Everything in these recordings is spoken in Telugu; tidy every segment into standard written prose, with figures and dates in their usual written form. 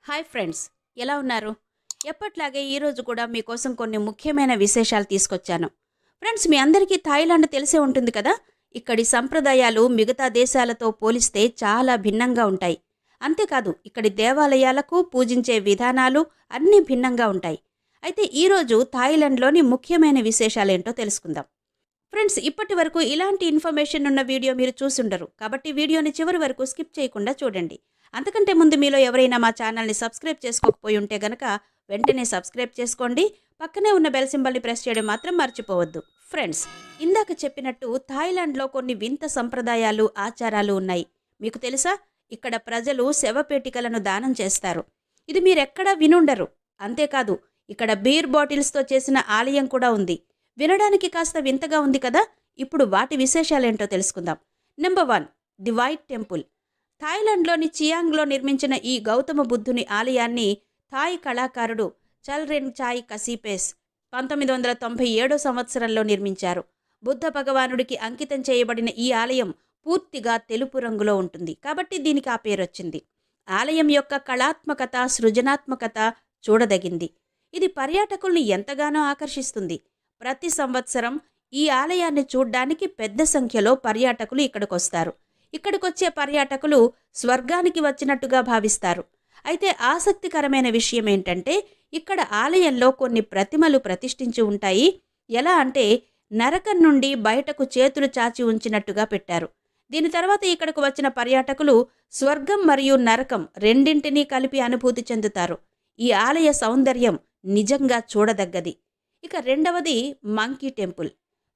హాయ్ ఫ్రెండ్స్, ఎలా ఉన్నారు? ఎప్పట్లాగే ఈరోజు కూడా మీకోసం కొన్ని ముఖ్యమైన విశేషాలు తీసుకొచ్చాను. ఫ్రెండ్స్, మీ అందరికీ థాయిలాండ్ తెలిసే ఉంటుంది కదా. ఇక్కడి సంప్రదాయాలు మిగతా దేశాలతో పోలిస్తే చాలా భిన్నంగా ఉంటాయి. అంతేకాదు, ఇక్కడి దేవాలయాలకు పూజించే విధానాలు అన్నీ భిన్నంగా ఉంటాయి. అయితే ఈరోజు థాయిలాండ్లోని ముఖ్యమైన విశేషాలేంటో తెలుసుకుందాం. ఫ్రెండ్స్, ఇప్పటి వరకు ఇలాంటి ఇన్ఫర్మేషన్ ఉన్న వీడియో మీరు చూసుండరు, కాబట్టి వీడియోని చివరి వరకు స్కిప్ చేయకుండా చూడండి. అంతకంటే ముందు మీలో ఎవరైనా మా ఛానల్ని సబ్స్క్రైబ్ చేసుకోకపోయి ఉంటే గనక వెంటనే సబ్స్క్రైబ్ చేసుకోండి. పక్కనే ఉన్న బెల్ సింబల్ని ప్రెస్ చేయడం మాత్రం మర్చిపోవద్దు. ఫ్రెండ్స్, ఇందాక చెప్పినట్టు థాయిలాండ్లో కొన్ని వింత సంప్రదాయాలు, ఆచారాలు ఉన్నాయి. మీకు తెలుసా? ఇక్కడ ప్రజలు శవపేటికలను దానం చేస్తారు. ఇది మీరెక్కడా వినుండరు. అంతేకాదు, ఇక్కడ బీర్ బాటిల్స్తో చేసిన ఆలయం కూడా ఉంది. వినడానికి కాస్త వింతగా ఉంది కదా. ఇప్పుడు వాటి విశేషాలేంటో తెలుసుకుందాం. Number 1, the white temple. థాయిలాండ్లోని చియాంగ్లో నిర్మించిన ఈ గౌతమ బుద్ధుని ఆలయాన్ని థాయ్ కళాకారుడు చల్రెన్ చాయ్ కసిపేస్ 1997 సంవత్సరంలో నిర్మించారు. బుద్ధ భగవానుడికి అంకితం చేయబడిన ఈ ఆలయం పూర్తిగా తెలుపు రంగులో ఉంటుంది, కాబట్టి దీనికి ఆ పేరొచ్చింది. ఆలయం యొక్క కళాత్మకత, సృజనాత్మకత చూడదగింది. ఇది పర్యాటకుల్ని ఎంతగానో ఆకర్షిస్తుంది. ప్రతి సంవత్సరం ఈ ఆలయాన్ని చూడ్డానికి పెద్ద సంఖ్యలో పర్యాటకులు ఇక్కడికొస్తారు. ఇక్కడికొచ్చే పర్యాటకులు స్వర్గానికి వచ్చినట్టుగా భావిస్తారు. అయితే ఆసక్తికరమైన విషయం ఏంటంటే, ఇక్కడ ఆలయంలో కొన్ని ప్రతిమలు ప్రతిష్ఠించి ఉంటాయి. ఎలా అంటే, నరకం నుండి బయటకు చేతులు చాచి ఉంచినట్టుగా పెట్టారు. దీని తర్వాత ఇక్కడకు వచ్చిన పర్యాటకులు స్వర్గం మరియు నరకం రెండింటినీ కలిపి అనుభూతి చెందుతారు. ఈ ఆలయ సౌందర్యం నిజంగా చూడదగ్గది. ఇక రెండవది మంకీ టెంపుల్.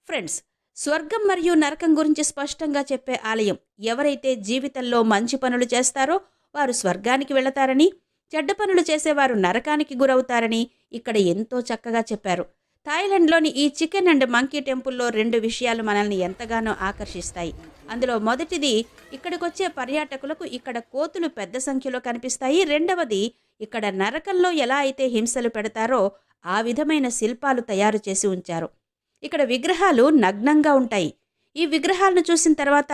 ఫ్రెండ్స్, స్వర్గం మరియు నరకం గురించి స్పష్టంగా చెప్పే ఆలయం. ఎవరైతే జీవితంలో మంచి పనులు చేస్తారో వారు స్వర్గానికి వెళతారని, చెడ్డ పనులు చేసేవారు నరకానికి గురవుతారని ఇక్కడ ఎంతో చక్కగా చెప్పారు. థాయిలాండ్లోని ఈ చికెన్ అండ్ మంకీ టెంపుల్లో 2 విషయాలు మనల్ని ఎంతగానో ఆకర్షిస్తాయి. అందులో మొదటిది, ఇక్కడికొచ్చే పర్యాటకులకు ఇక్కడ కోతులు పెద్ద సంఖ్యలో కనిపిస్తాయి. రెండవది, ఇక్కడ నరకంలో ఎలా అయితే హింసలు పెడతారో ఆ విధమైన శిల్పాలు తయారు చేసి ఉంచారు. ఇక్కడ విగ్రహాలు నగ్నంగా ఉంటాయి. ఈ విగ్రహాలను చూసిన తర్వాత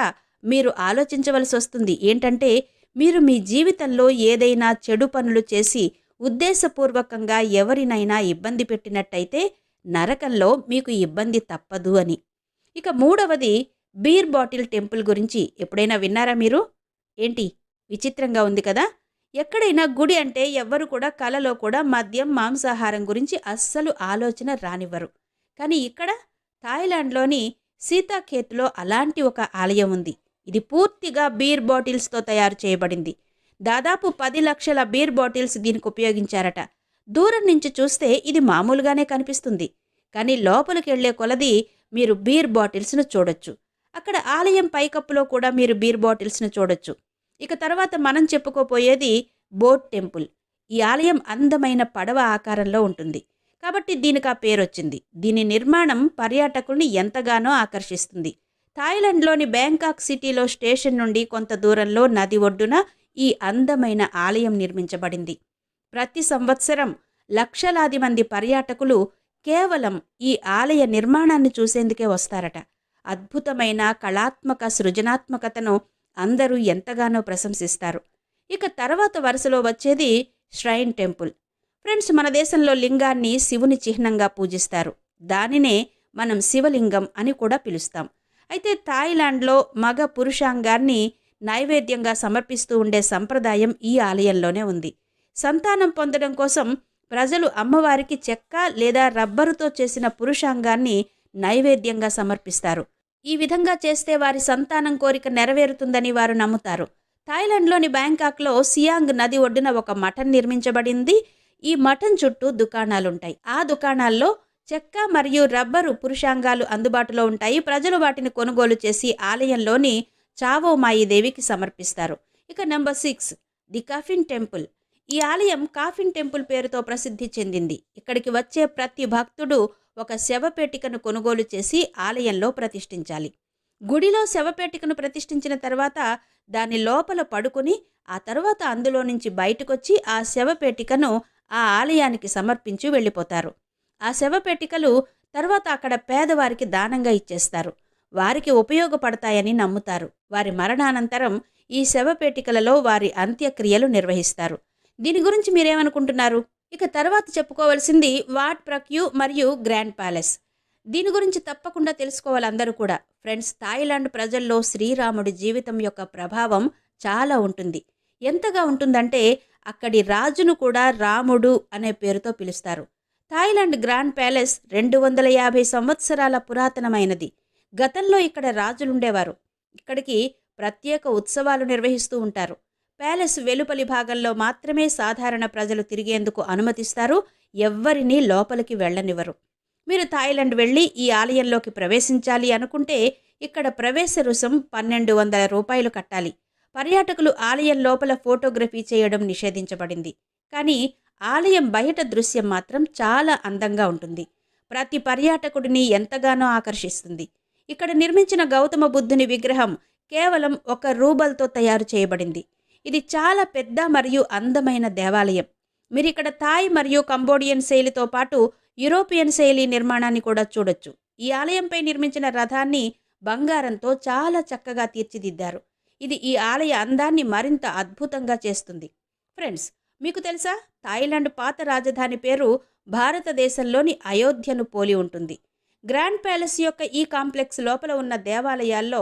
మీరు ఆలోచించవలసి వస్తుంది. ఏంటంటే, మీరు మీ జీవితంలో ఏదైనా చెడు పనులు చేసి ఉద్దేశపూర్వకంగా ఎవరినైనా ఇబ్బంది పెట్టినట్టయితే నరకంలో మీకు ఇబ్బంది తప్పదు అని. ఇక మూడవది, బీర్ బాటిల్ టెంపుల్ గురించి ఎప్పుడైనా విన్నారా మీరు? ఏంటి, విచిత్రంగా ఉంది కదా. ఎక్కడైనా గుడి అంటే ఎవ్వరు కూడా కలలో కూడా మద్యం, మాంసాహారం గురించి అస్సలు ఆలోచన రానివ్వరు. కానీ ఇక్కడ థాయిలాండ్లోని సీతాఖేత్లో అలాంటి ఒక ఆలయం ఉంది. ఇది పూర్తిగా బీర్ బాటిల్స్తో తయారు చేయబడింది. దాదాపు 10 లక్షల బీర్ బాటిల్స్ దీనికి ఉపయోగించారట. దూరం నుంచి చూస్తే ఇది మామూలుగానే కనిపిస్తుంది, కానీ లోపలికి వెళ్లే కొలది మీరు బీర్ బాటిల్స్ను చూడొచ్చు. అక్కడ ఆలయం పైకప్పులో కూడా మీరు బీర్ బాటిల్స్ను చూడొచ్చు. ఇక తర్వాత మనం చెప్పుకోపోయేది బోట్ టెంపుల్. ఈ ఆలయం అందమైన పడవ ఆకారంలో ఉంటుంది, కాబట్టి దీనికి ఆ పేరొచ్చింది. దీని నిర్మాణం పర్యాటకుల్ని ఎంతగానో ఆకర్షిస్తుంది. థాయిలాండ్లోని బ్యాంకాక్ సిటీలో స్టేషన్ నుండి కొంత దూరంలో నది ఒడ్డున ఈ అందమైన ఆలయం నిర్మించబడింది. ప్రతి సంవత్సరం లక్షలాది మంది పర్యాటకులు కేవలం ఈ ఆలయ నిర్మాణాన్ని చూసేందుకే వస్తారట. అద్భుతమైన కళాత్మక సృజనాత్మకతను అందరూ ఎంతగానో ప్రశంసిస్తారు. ఇక తర్వాత వరుసలో వచ్చేది ష్రైన్ టెంపుల్. ఫ్రెండ్స్, మన దేశంలో లింగాన్ని శివుని చిహ్నంగా పూజిస్తారు. దానినే మనం శివలింగం అని కూడా పిలుస్తాం. అయితే థాయిలాండ్లో మగ పురుషాంగాన్ని నైవేద్యంగా సమర్పిస్తూ ఉండే సంప్రదాయం ఈ ఆలయంలోనే ఉంది. సంతానం పొందడం కోసం ప్రజలు అమ్మవారికి చెక్క లేదా రబ్బరుతో చేసిన పురుషాంగాన్ని నైవేద్యంగా సమర్పిస్తారు. ఈ విధంగా చేస్తే వారి సంతానం కోరిక నెరవేరుతుందని వారు నమ్ముతారు. థాయిలాండ్లోని బ్యాంకాక్లో సియాంగ్ నది ఒడ్డున ఒక మఠం నిర్మించబడింది. ఈ మఠం చుట్టూ దుకాణాలుంటాయి. ఆ దుకాణాల్లో చెక్క మరియు రబ్బరు పురుషాంగాలు అందుబాటులో ఉంటాయి. ప్రజలు వాటిని కొనుగోలు చేసి ఆలయంలోని చావో మాయి దేవికి సమర్పిస్తారు. ఇక నెంబర్ 6, ది కాఫిన్ టెంపుల్. ఈ ఆలయం కాఫిన్ టెంపుల్ పేరుతో ప్రసిద్ధి చెందింది. ఇక్కడికి వచ్చే ప్రతి భక్తుడు ఒక శవపేటికను కొనుగోలు చేసి ఆలయంలో ప్రతిష్ఠించాలి. గుడిలో శవపేటికను ప్రతిష్ఠించిన తర్వాత దాని లోపల పడుకుని ఆ తర్వాత అందులో నుంచి బయటకొచ్చి ఆ శవపేటికను ఆ ఆలయానికి సమర్పించి వెళ్ళిపోతారు. ఆ శవపేటికలు తర్వాత అక్కడ పేదవారికి దానంగా ఇచ్చేస్తారు. వారికి ఉపయోగపడతాయని నమ్ముతారు. వారి మరణానంతరం ఈ శవపేటికలలో వారి అంత్యక్రియలు నిర్వహిస్తారు. దీని గురించి మీరేమనుకుంటున్నారు? ఇక తర్వాత చెప్పుకోవాల్సింది వాట్ ప్రక్యూ మరియు గ్రాండ్ ప్యాలెస్. దీని గురించి తప్పకుండా తెలుసుకోవాలి అందరూ కూడా. ఫ్రెండ్స్, థాయిలాండ్ ప్రజల్లో శ్రీరాముడి జీవితం యొక్క ప్రభావం చాలా ఉంటుంది. ఎంతగా ఉంటుందంటే అక్కడి రాజును కూడా రాముడు అనే పేరుతో పిలుస్తారు. థాయిలాండ్ గ్రాండ్ ప్యాలెస్ 250 సంవత్సరాల పురాతనమైనది. గతంలో ఇక్కడ రాజులుండేవారు. ఇక్కడికి ప్రత్యేక ఉత్సవాలు నిర్వహిస్తూ ఉంటారు. ప్యాలెస్ వెలుపలి భాగంలో మాత్రమే సాధారణ ప్రజలు తిరిగేందుకు అనుమతిస్తారు. ఎవ్వరినీ లోపలికి వెళ్ళనివ్వరు. మీరు థాయిలాండ్ వెళ్ళి ఈ ఆలయంలోకి ప్రవేశించాలి అనుకుంటే ఇక్కడ ప్రవేశ రుసుం 1200 రూపాయలు కట్టాలి. పర్యాటకులు ఆలయం లోపల ఫోటోగ్రఫీ చేయడం నిషేధించబడింది. కానీ ఆలయం బయట దృశ్యం మాత్రం చాలా అందంగా ఉంటుంది. ప్రతి పర్యాటకుడిని ఎంతగానో ఆకర్షిస్తుంది. ఇక్కడ నిర్మించిన గౌతమ బుద్ధుని విగ్రహం కేవలం 1 రూబల్తో తయారు చేయబడింది. ఇది చాలా పెద్ద మరియు అందమైన దేవాలయం. మీరు ఇక్కడ థాయ్ మరియు కంబోడియన్ శైలితో పాటు యూరోపియన్ శైలి నిర్మాణాన్ని కూడా చూడొచ్చు. ఈ ఆలయంపై నిర్మించిన రథాన్ని బంగారంతో చాలా చక్కగా తీర్చిదిద్దారు. ఇది ఈ ఆలయ అందాన్ని మరింత అద్భుతంగా చేస్తుంది. ఫ్రెండ్స్, మీకు తెలుసా, థాయిలాండ్ పాత రాజధాని పేరు భారతదేశంలోని అయోధ్యను పోలి ఉంటుంది. గ్రాండ్ ప్యాలెస్ యొక్క ఈ కాంప్లెక్స్ లోపల ఉన్న దేవాలయాల్లో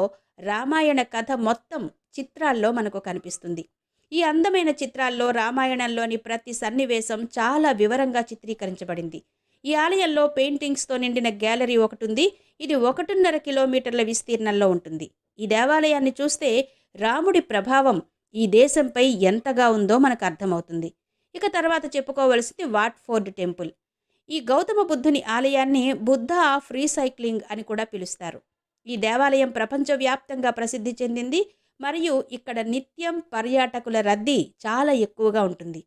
రామాయణ కథ మొత్తం చిత్రాల్లో మనకు కనిపిస్తుంది. ఈ అందమైన చిత్రాల్లో రామాయణంలోని ప్రతి సన్నివేశం చాలా వివరంగా చిత్రీకరించబడింది. ఈ ఆలయంలో పెయింటింగ్స్తో నిండిన గ్యాలరీ ఒకటి ఉంది. ఇది 1.5 కిలోమీటర్ల విస్తీర్ణంలో ఉంటుంది. ఈ దేవాలయాన్ని చూస్తే రాముడి ప్రభావం ఈ దేశంపై ఎంతగా ఉందో మనకు అర్థమవుతుంది. ఇక తర్వాత చెప్పుకోవలసింది వాట్ ఫోర్డ్ టెంపుల్. ఈ గౌతమ బుద్ధుని ఆలయాన్ని బుద్ధ ఆఫ్ రీసైక్లింగ్ అని కూడా పిలుస్తారు. ఈ దేవాలయం ప్రపంచవ్యాప్తంగా ప్రసిద్ధి చెందింది మరియు ఇక్కడ నిత్యం పర్యాటకుల రద్దీ చాలా ఎక్కువగా ఉంటుంది.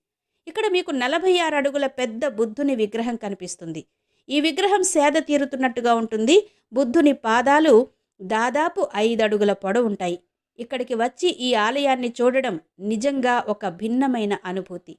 ఇక్కడ మీకు 46 అడుగుల పెద్ద బుద్ధుని విగ్రహం కనిపిస్తుంది. ఈ విగ్రహం సేద తీరుతున్నట్టుగా ఉంటుంది. బుద్ధుని పాదాలు దాదాపు 5 అడుగుల పొడవు ఉంటాయి. ఇక్కడికి వచ్చి ఈ ఆలయాన్ని చూడడం నిజంగా ఒక భిన్నమైన అనుభూతి.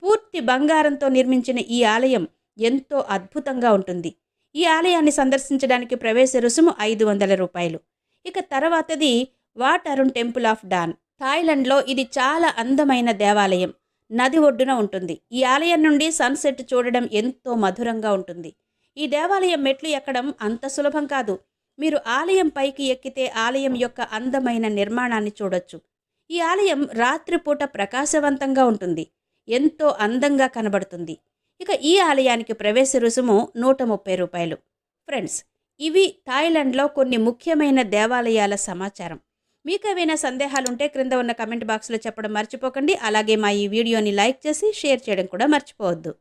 పూర్తి బంగారంతో నిర్మించిన ఈ ఆలయం ఎంతో అద్భుతంగా ఉంటుంది. ఈ ఆలయాన్ని సందర్శించడానికి ప్రవేశ రుసుము 500 రూపాయలు. ఇక తర్వాతది Wat Arun temple of dawn. థాయిలాండ్లో ఇది చాలా అందమైన దేవాలయం. నది ఒడ్డున ఉంటుంది. ఈ ఆలయం నుండి సన్సెట్ చూడడం ఎంతో మధురంగా ఉంటుంది. ఈ దేవాలయం మెట్లు ఎక్కడం అంత సులభం కాదు. మీరు ఆలయం పైకి ఎక్కితే ఆలయం యొక్క అందమైన నిర్మాణాన్ని చూడొచ్చు. ఈ ఆలయం రాత్రిపూట ప్రకాశవంతంగా ఉంటుంది. ఎంతో అందంగా కనబడుతుంది. ఇక ఈ ఆలయానికి ప్రవేశ రుసుము 130 రూపాయలు. ఫ్రెండ్స్, ఇవి థాయిలాండ్లో కొన్ని ముఖ్యమైన దేవాలయాల సమాచారం. మీకు ఏవైనా సందేహాలుంటే క్రింద ఉన్న కమెంట్ బాక్స్లో చెప్పడం మర్చిపోకండి. అలాగే మా ఈ వీడియోని లైక్ చేసి షేర్ చేయడం కూడా మర్చిపోవద్దు.